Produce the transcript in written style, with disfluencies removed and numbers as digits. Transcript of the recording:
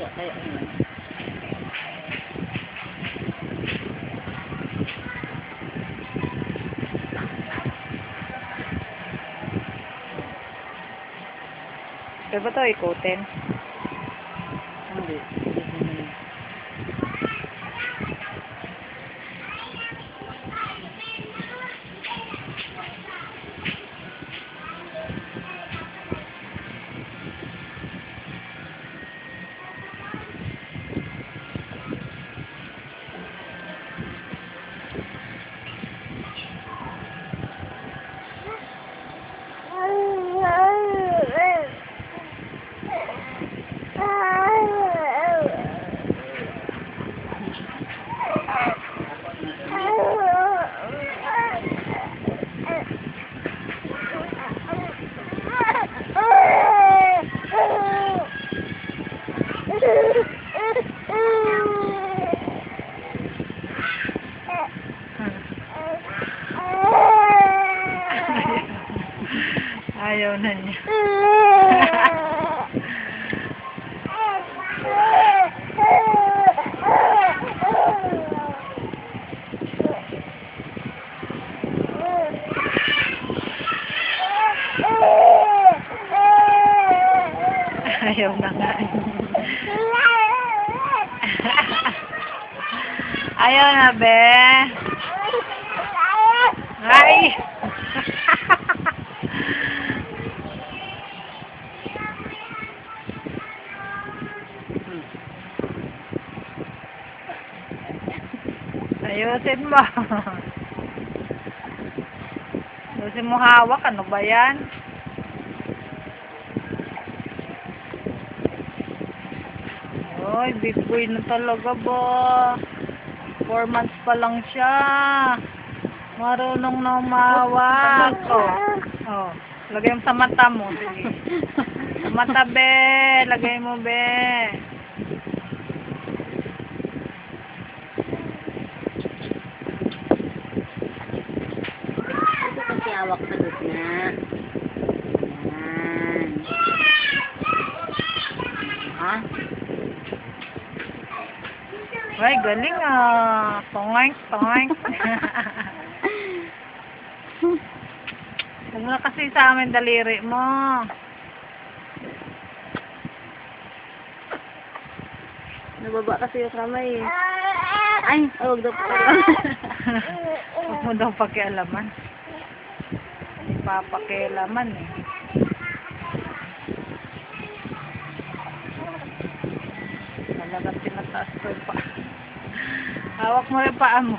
Kaya yun. Kaya ba ito ikutin? Hindi. Ayaw na niya. Ayaw na nga. Ayaw na, be. Ay! Ayusin mo. Ayusin mo hawak. Ano ba yan? Oy, big boy na talaga ba? 4 months pa lang siya. Marunong na umawak. Oh, lagay mo sa mata mo. Sige. Sa mata, be. Lagay mo, be. Ito kasi hawak sa gitna. Yan. Ha? Ay, galing ah. Tongoink, tongoink. Huwag mo na kasi sa amin daliri mo. Nababa kasi yung kamay eh. Ay, huwag daw po. Huwag mo daw pakialaman. Papakialaman eh. Talagang tinataas ko yung paa. Hawak mo rin paa mo.